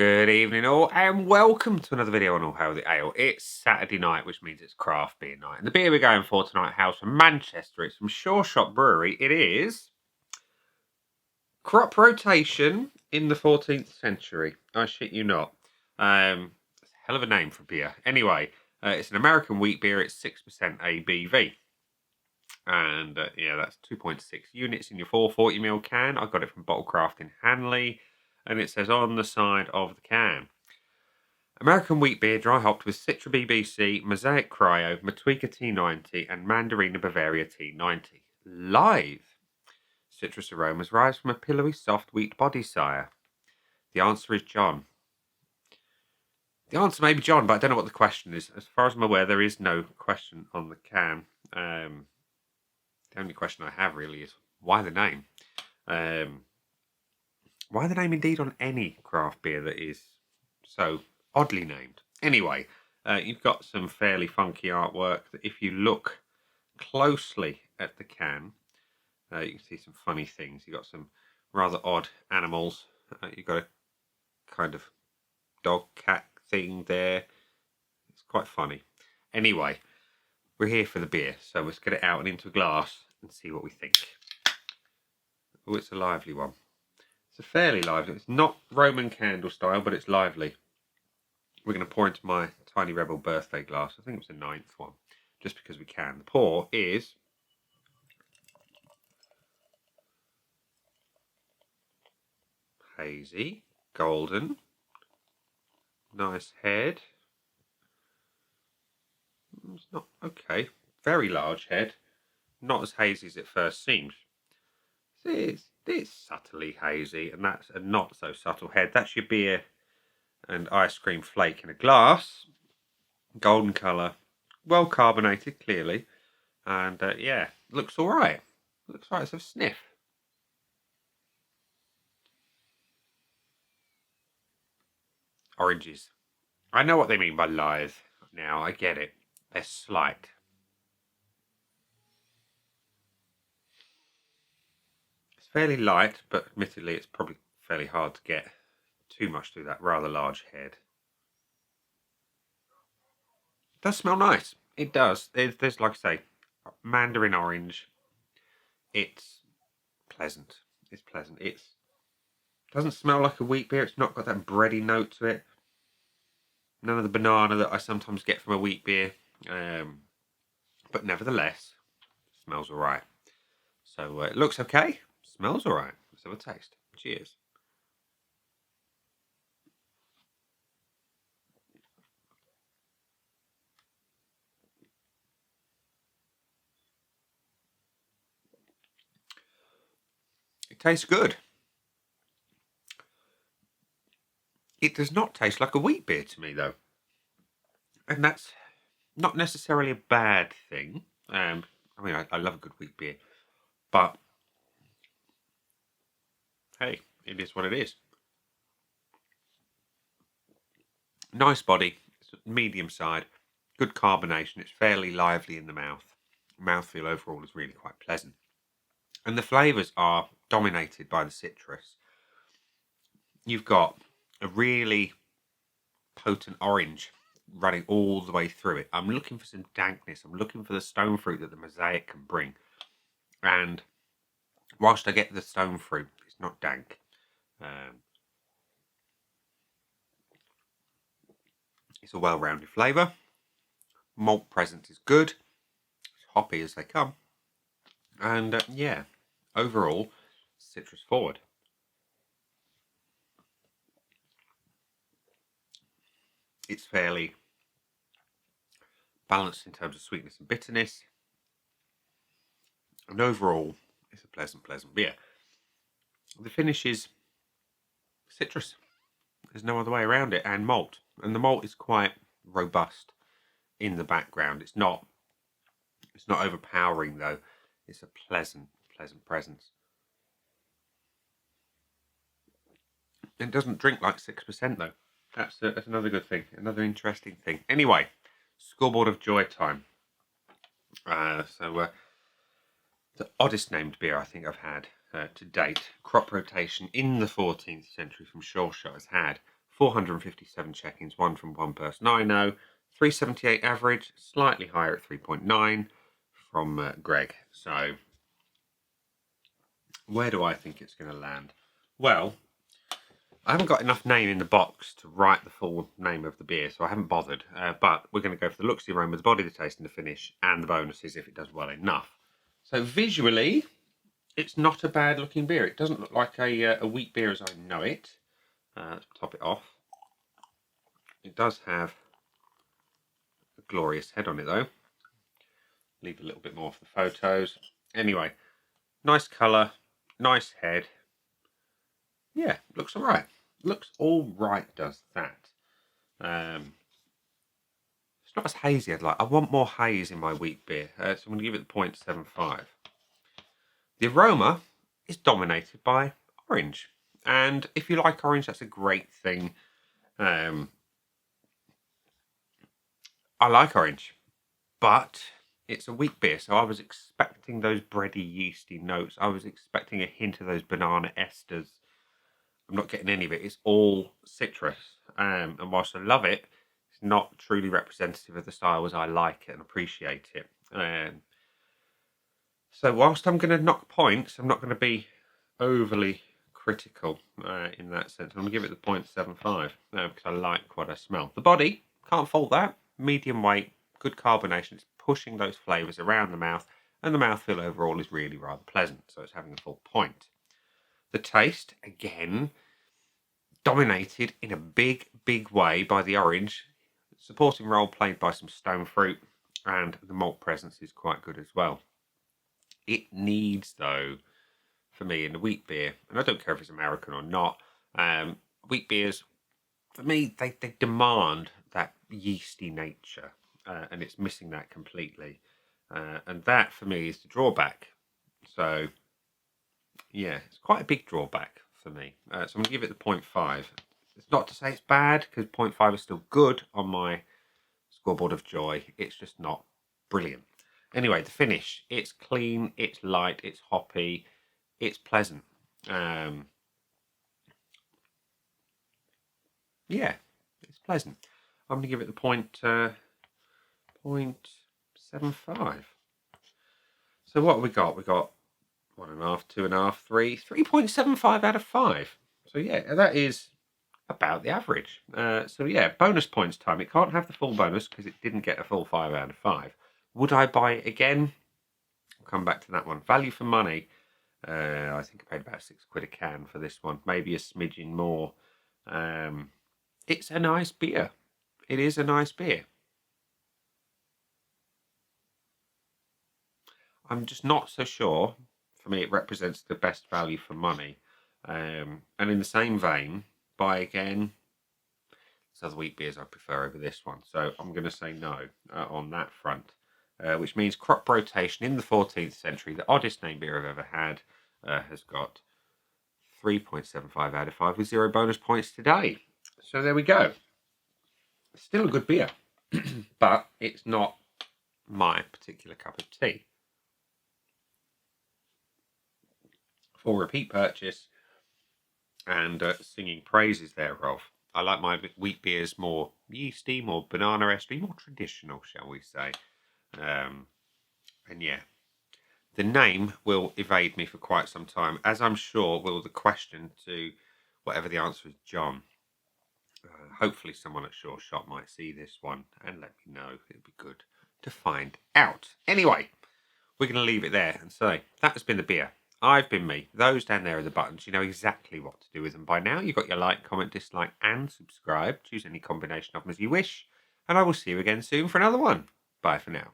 Good evening, all, and welcome to another video on All Hail the Ale. It's Saturday night, which means it's craft beer night. And the beer we're going for tonight, house from Manchester, it's from Sureshot Brewery. It is crop rotation in the 14th century. I shit you not. It's a hell of a name for beer. Anyway, it's an American wheat beer. It's 6% ABV. And yeah, that's 2.6 units in your 440ml can. I got it from Bottlecraft in Hanley. And it says on the side of the can, American wheat beer dry hopped with Citra BBC, Mosaic Cryo, Matuika T90, and Mandarina Bavaria T90. Live. Citrus aromas rise from a pillowy, soft wheat body, sire. The answer is John. The answer may be John, but I don't know what the question is. As far as I'm aware, there is no question on the can. The only question I have really is why the name? Why the name indeed on any craft beer that is so oddly named? Anyway, you've got some fairly funky artwork that if you look closely at the can, you can see some funny things. You've got some rather odd animals. You've got a kind of dog cat thing there. It's quite funny. Anyway, we're here for the beer, so let's get it out and into a glass and see what we think. Oh, it's a lively one. It's a fairly lively. It's not Roman candle style, but it's lively. We're going to pour into my Tiny Rebel birthday glass. I think it was the 9th one, just because we can. The pour is hazy, golden, nice head. It's not okay. Very large head, not as hazy as it first seems. It's subtly hazy, and that's a not so subtle head. That's your beer and ice cream flake in a glass. Golden colour, well carbonated, clearly, and yeah, looks all right. Looks all right. Let's have a sniff. Oranges. I know what they mean by lithe. Now I get it. They're slight. It's fairly light, but admittedly, it's probably fairly hard to get too much through that rather large head. It does smell nice. It does. There's like I say, mandarin orange. It's pleasant. It's pleasant. It doesn't smell like a wheat beer. It's not got that bready note to it. None of the banana that I sometimes get from a wheat beer. But nevertheless, smells all right. So it looks okay. Smells all right. Let's have a taste. Cheers. It tastes good. It does not taste like a wheat beer to me, though. And that's not necessarily a bad thing. I mean, I love a good wheat beer. But, hey, it is what it is. Nice body. It's medium side. Good carbonation. It's fairly lively in the mouth. Mouthfeel overall is really quite pleasant. And the flavours are dominated by the citrus. You've got a really potent orange running all the way through it. I'm looking for some dankness. I'm looking for the stone fruit that the Mosaic can bring. And whilst I get the stone fruit, it's not dank. It's a well-rounded flavour. Malt presence is good. It's hoppy as they come. And yeah, overall, citrus forward. It's fairly balanced in terms of sweetness and bitterness. And overall, it's a pleasant beer. The finish is citrus. There's no other way around it, and malt. And the malt is quite robust in the background. It's not overpowering though. It's a pleasant presence. It doesn't drink like 6% though. That's another good thing, another interesting thing. Anyway, scoreboard of joy time. The oddest named beer I think I've had to date. Crop rotation in the 14th century from Sureshot has had 457 check-ins, one from one person I know, 378 average, slightly higher at 3.9 from Greg. So where do I think it's going to land? Well, I haven't got enough name in the box to write the full name of the beer, so I haven't bothered. But we're going to go for the looks, the aroma, the body, the taste, and the finish, and the bonuses if it does well enough. So visually, it's not a bad looking beer. It doesn't look like a wheat beer as I know it. Let's top it off. It does have a glorious head on it though. Leave a little bit more for the photos. Anyway, nice colour, nice head. Yeah, looks all right. Looks all right, does that. It's not as hazy as I'd like. I want more haze in my wheat beer, so I'm going to give it the 0.75. The aroma is dominated by orange. And if you like orange, that's a great thing. I like orange, but it's a wheat beer, so I was expecting those bready, yeasty notes. I was expecting a hint of those banana esters. I'm not getting any of it. It's all citrus. And whilst I love it, it's not truly representative of the style as I like it and appreciate it. So whilst I'm going to knock points, I'm not going to be overly critical in that sense. I'm going to give it the 0.75 because I like what I smell. The body, can't fault that. Medium weight, good carbonation. It's pushing those flavours around the mouth, and the mouthfeel overall is really rather pleasant, so it's having a full point. The taste, again, dominated in a big, big way by the orange. Supporting role played by some stone fruit, and the malt presence is quite good as well. It needs, though, for me, in the wheat beer, and I don't care if it's American or not, wheat beers, for me, they demand that yeasty nature, and it's missing that completely. And that, for me, is the drawback. So, yeah, it's quite a big drawback for me. So I'm going to give it the 0.5. It's not to say it's bad, because 0.5 is still good on my scoreboard of joy. It's just not brilliant. Anyway, the finish. It's clean, it's light, it's hoppy, it's pleasant. Yeah, it's pleasant. I'm going to give it the 0.75. So what have we got? We got 1.5, 2.5, 3, 3.75 out of 5. So yeah, that is about the average. So yeah, bonus points time. It can't have the full bonus because it didn't get a full 5 out of 5. Would I buy it again? I'll come back to that one. Value for money. I think I paid about £6 a can for this one. Maybe a smidgen more. It's a nice beer. It is a nice beer. I'm just not so sure. For me, it represents the best value for money. And in the same vein, buy again. There's other wheat beers I prefer over this one. So I'm going to say no on that front. Which means crop rotation in the 14th century, the oddest name beer I've ever had, has got 3.75 out of 5 with 0 bonus points today. So there we go. Still a good beer, but it's not my particular cup of tea. For repeat purchase and singing praises thereof, I like my wheat beers more yeasty, more banana estery, more traditional, shall we say. And yeah, the name will evade me for quite some time, as I'm sure will the question to whatever the answer is, John. Hopefully someone at Sureshot might see this one and let me know. It'd be good to find out. Anyway, we're going to leave it there and say that has been the beer. I've been me. Those down there are the buttons. You know exactly what to do with them by now. You've got your like, comment, dislike, and subscribe. Choose any combination of them as you wish. And I will see you again soon for another one. Bye for now.